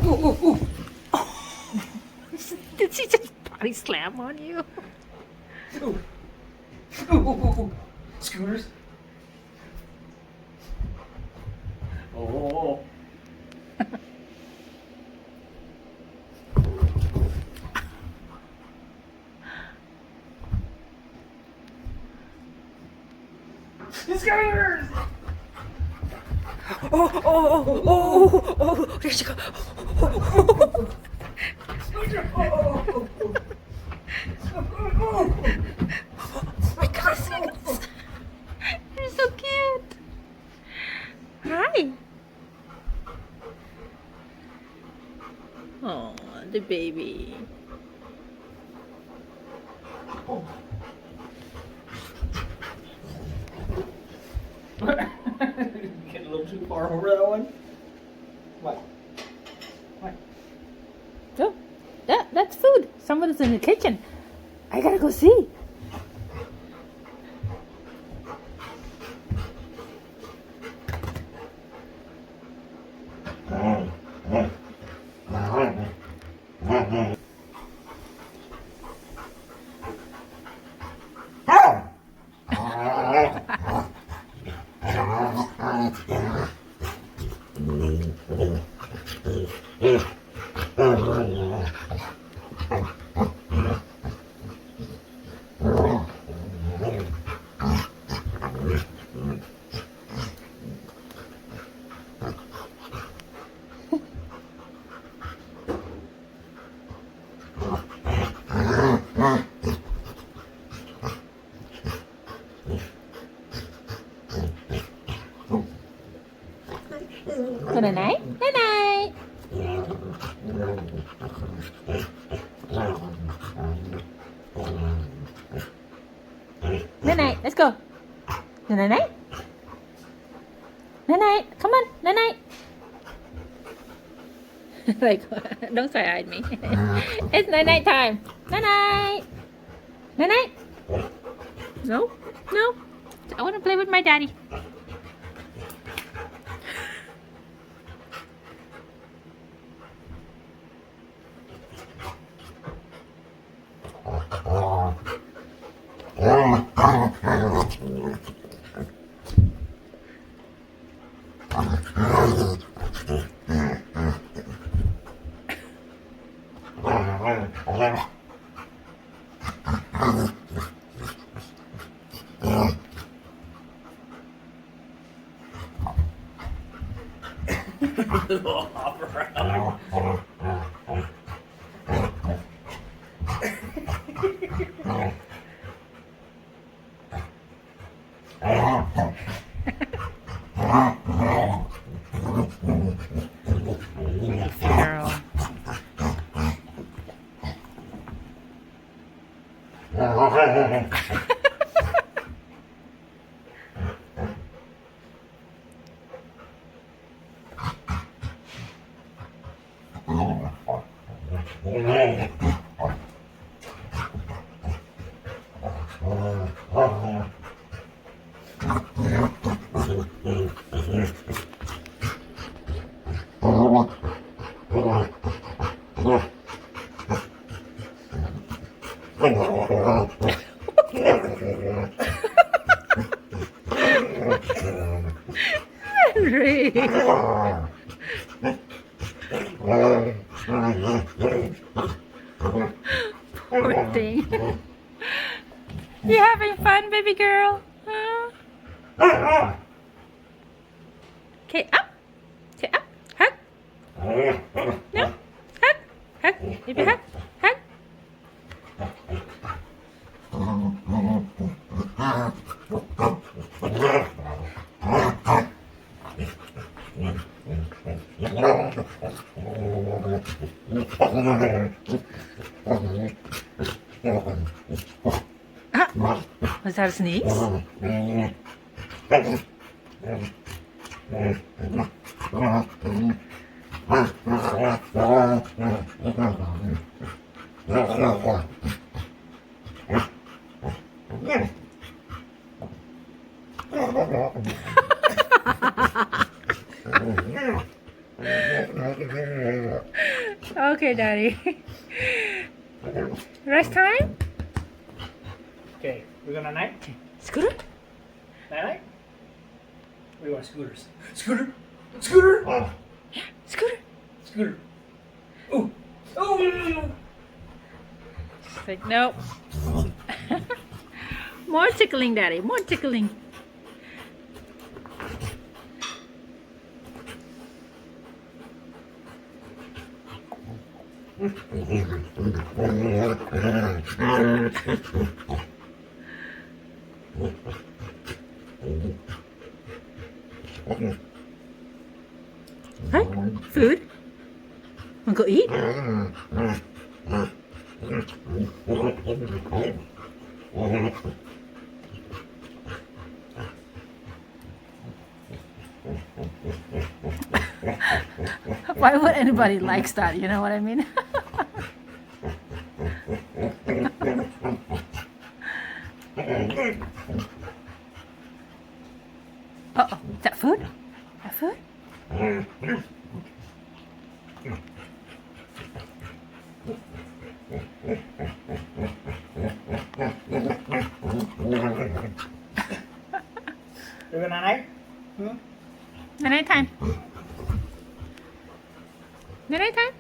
Ooh. Did she just body slam on you? Ooh. Scooters. Oh. Scooters. Oh, there she go. My goodness. You're so cute. Hi. Oh, the baby. Getting a little too far over that one. What? What? Oh, that's food. Someone's in the kitchen. I gotta go see. Good night. Good night. Night night. Let's go. Night night. Night night. Come on. Night night. Like, don't say hi at me. It's night night time. Night night. Night night. No. No. I want to play with my daddy. Little hop around. Girl. Henry. Poor thing. You having fun, baby girl? Huh? Okay, up. Okay, up. Hug. No. Hug. Hug. Baby, hug. Hug. Ah, was that a sneeze? Okay, Daddy. Rest time? Okay, we're gonna night. Scooter? Night. We want scooters. Scooter. Scooter. Scooter? Scooter. Oh. Oh. She's like, nope. More tickling, Daddy. More tickling. Hey, food? Wanna go eat? Why would anybody likes that? You know what I mean? Uh-oh, is that food? That food? We're gonna night. Night time. Night time.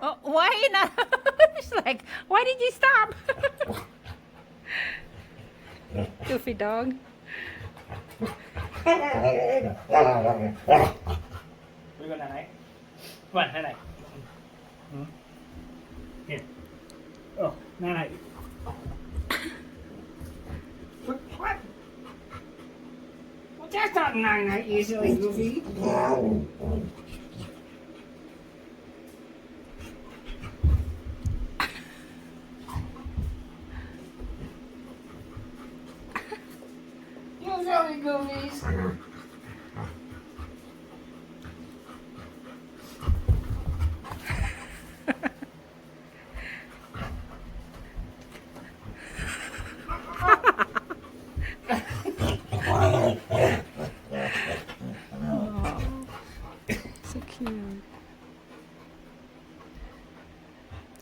Oh, why are you not? She's like, why did you stop? Goofy dog. We're gonna night. Come on, night. Here. Oh, night. What? Well, that's not night, you silly goofy. You silly goofies. So cute.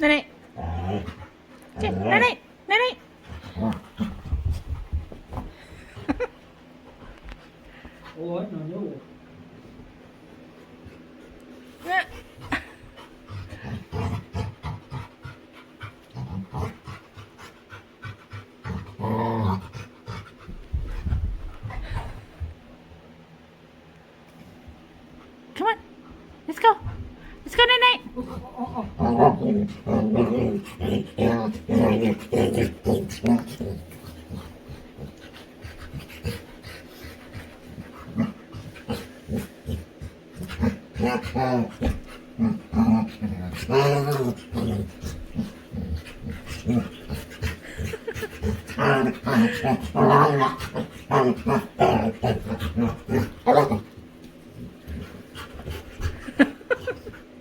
Night night. Night night. Night night. Oh, I don't know. Come on. Let's go. Let's go night night.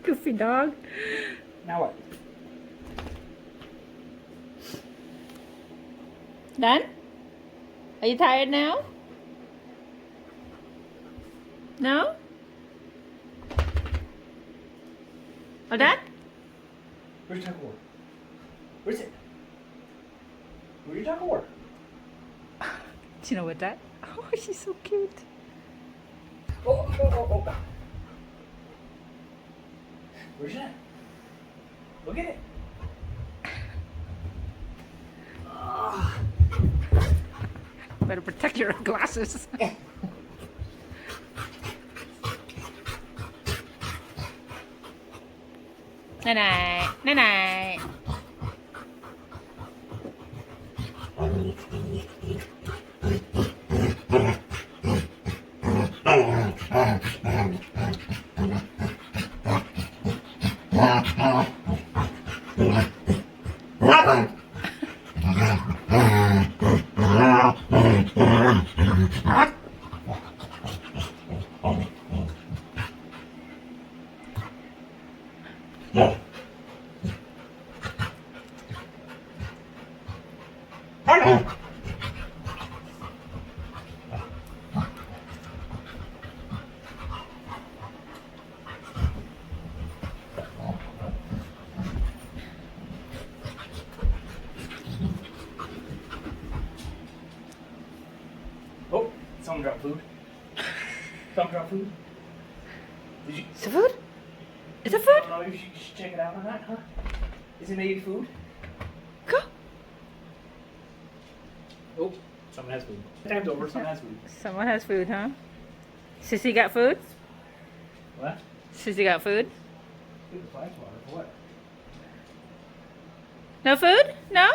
Goofy dog. Now what? Done? Are you tired now? No? All done? Where's your tug-of-war? Where's it? Where's your tug-of-war? Do you know what that? Oh, she's so cute. Oh. Where's that? Look at it. Better protect your glasses. Night night. Night night. Oh, someone dropped food. Someone dropped food. Did you? Is it food? Is it I food? don't know. You should check it out or not, huh? Is it maybe food? Go. Oh, someone has food. Time's over. Someone has food. Someone has food, huh? Sissy got food? What? Sissy got food? Food, the flash water. For what? No food? No?